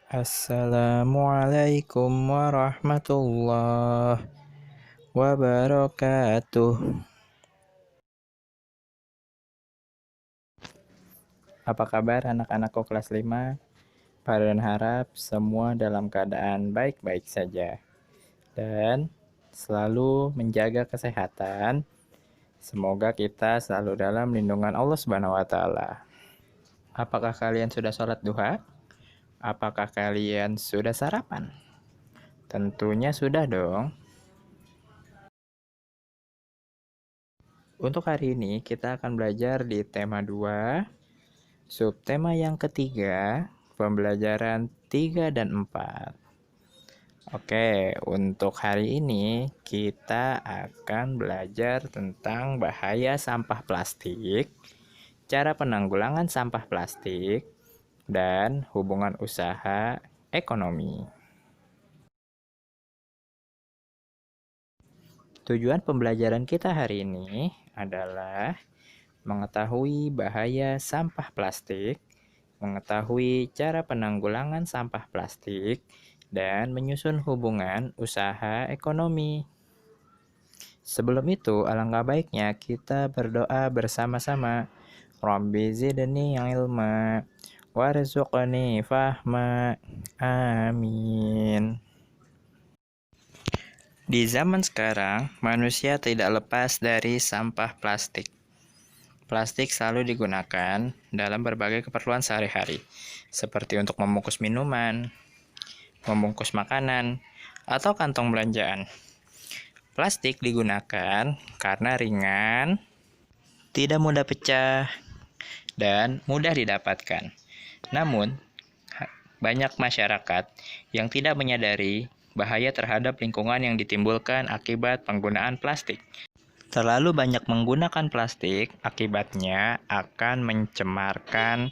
Assalamualaikum warahmatullahi wabarakatuh. Apa kabar anak-anakku kelas 5? Farhan harap semua dalam keadaan baik-baik saja dan selalu menjaga kesehatan. Semoga kita selalu dalam lindungan Allah Subhanahu wa taala. Apakah kalian sudah sholat duha? Apakah kalian sudah sarapan? Tentunya sudah dong. Untuk hari ini kita akan belajar di tema 2, subtema yang ketiga, pembelajaran 3 dan 4. Oke, untuk hari ini kita akan belajar tentang bahaya sampah plastik, cara penanggulangan sampah plastik, dan hubungan usaha ekonomi. Tujuan pembelajaran kita hari ini adalah mengetahui bahaya sampah plastik, mengetahui cara penanggulangan sampah plastik, dan menyusun hubungan usaha ekonomi. Sebelum itu, alangkah baiknya kita berdoa bersama-sama. Rabbi zidni ilma warzuqni fahma. Amin. Di zaman sekarang, manusia tidak lepas dari sampah plastik. Plastik selalu digunakan dalam berbagai keperluan sehari-hari, seperti untuk membungkus minuman, membungkus makanan, atau kantong belanjaan. Plastik digunakan karena ringan, tidak mudah pecah, dan mudah didapatkan. Namun, banyak masyarakat yang tidak menyadari bahaya terhadap lingkungan yang ditimbulkan akibat penggunaan plastik. Terlalu banyak menggunakan plastik, akibatnya akan mencemarkan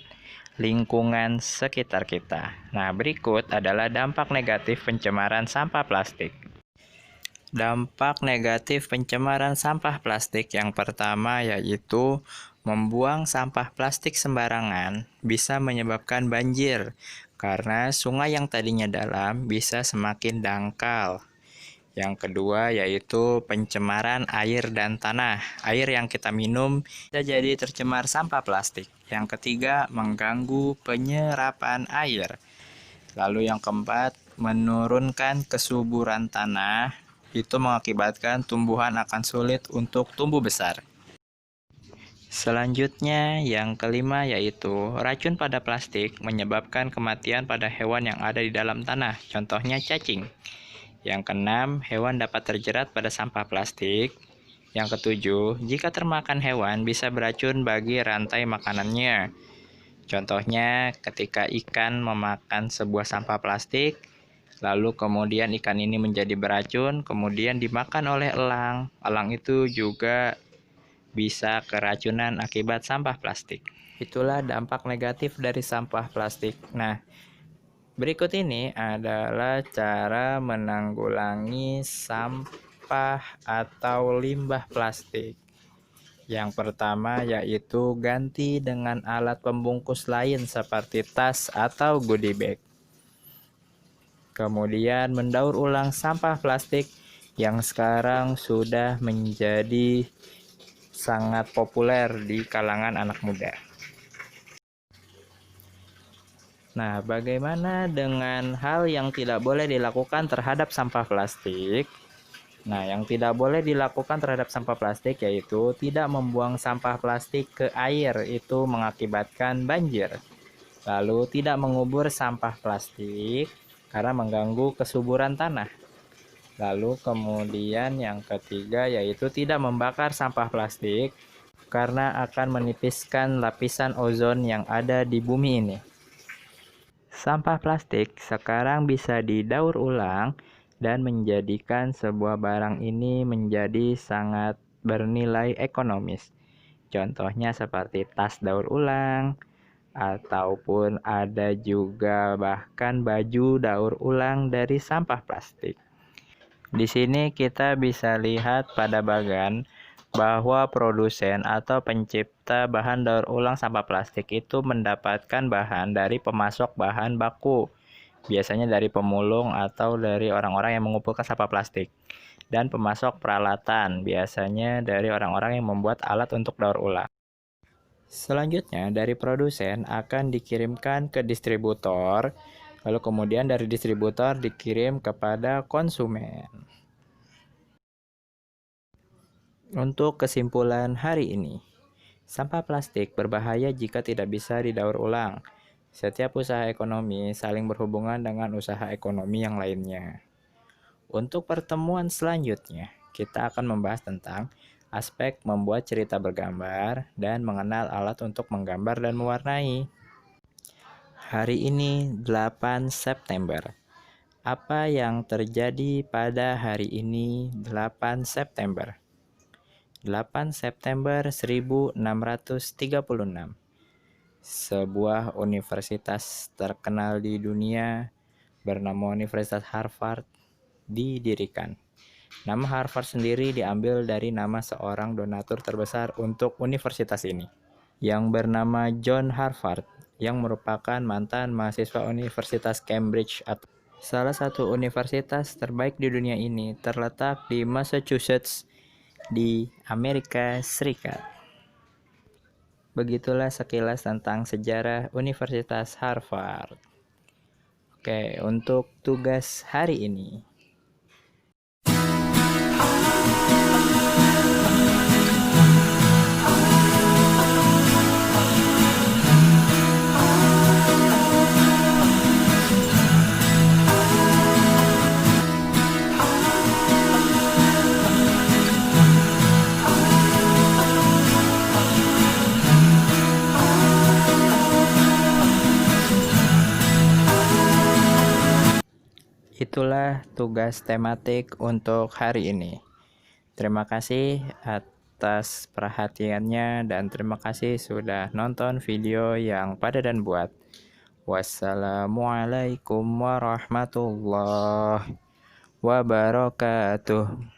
lingkungan sekitar kita. Nah, berikut adalah dampak negatif pencemaran sampah plastik. Dampak negatif pencemaran sampah plastik yang pertama yaitu membuang sampah plastik sembarangan bisa menyebabkan banjir karena sungai yang tadinya dalam bisa semakin dangkal. Yang kedua yaitu pencemaran air dan tanah. Air yang kita minum bisa jadi tercemar sampah plastik. Yang ketiga, mengganggu penyerapan air. Lalu yang keempat, menurunkan kesuburan tanah. Itu mengakibatkan tumbuhan akan sulit untuk tumbuh besar. Selanjutnya, yang kelima yaitu racun pada plastik menyebabkan kematian pada hewan yang ada di dalam tanah. Contohnya cacing. Yang keenam, hewan dapat terjerat pada sampah plastik. Yang ketujuh, jika termakan hewan bisa beracun bagi rantai makanannya. Contohnya, ketika ikan memakan sebuah sampah plastik, lalu kemudian ikan ini menjadi beracun, kemudian dimakan oleh elang. Elang itu juga bisa keracunan akibat sampah plastik. Itulah dampak negatif dari sampah plastik. Nah, berikut ini adalah cara menanggulangi sampah atau limbah plastik. Yang pertama yaitu ganti dengan alat pembungkus lain seperti tas atau goodie bag. Kemudian mendaur ulang sampah plastik yang sekarang sudah menjadi sangat populer di kalangan anak muda. Nah, bagaimana dengan hal yang tidak boleh dilakukan terhadap sampah plastik? Nah, yang tidak boleh dilakukan terhadap sampah plastik yaitu tidak membuang sampah plastik ke air, itu mengakibatkan banjir. Lalu tidak mengubur sampah plastik karena mengganggu kesuburan tanah. Lalu kemudian yang ketiga yaitu tidak membakar sampah plastik karena akan menipiskan lapisan ozon yang ada di bumi ini. Sampah plastik sekarang bisa didaur ulang dan menjadikan sebuah barang ini menjadi sangat bernilai ekonomis. Contohnya seperti tas daur ulang, ataupun ada juga bahkan baju daur ulang dari sampah plastik. Di sini kita bisa lihat pada bagan bahwa produsen atau pencipta bahan daur ulang sampah plastik itu mendapatkan bahan dari pemasok bahan baku. biasanya dari pemulung atau dari orang-orang yang mengumpulkan sampah plastik. Dan pemasok peralatan, biasanya dari orang-orang yang membuat alat untuk daur ulang. Selanjutnya, dari produsen akan dikirimkan ke distributor, lalu kemudian dari distributor dikirim kepada konsumen. Untuk kesimpulan hari ini, sampah plastik berbahaya jika tidak bisa didaur ulang. Setiap usaha ekonomi saling berhubungan dengan usaha ekonomi yang lainnya. Untuk pertemuan selanjutnya, kita akan membahas tentang aspek membuat cerita bergambar dan mengenal alat untuk menggambar dan mewarnai. Hari ini 8 September. Apa yang terjadi pada hari ini 8 September? 8 September 1636. Sebuah universitas terkenal di dunia bernama Universitas Harvard didirikan. Nama Harvard sendiri diambil dari nama seorang donatur terbesar untuk universitas ini, yang bernama John Harvard, yang merupakan mantan mahasiswa Universitas Cambridge atau salah satu universitas terbaik di dunia ini, terletak di Massachusetts di Amerika Serikat. Begitulah sekilas tentang sejarah Universitas Harvard. Oke, untuk tugas hari ini. Itulah tugas tematik untuk hari ini. Terima kasih atas perhatiannya dan terima kasih sudah nonton video yang pada dan buat. Wassalamualaikum warahmatullahi wabarakatuh.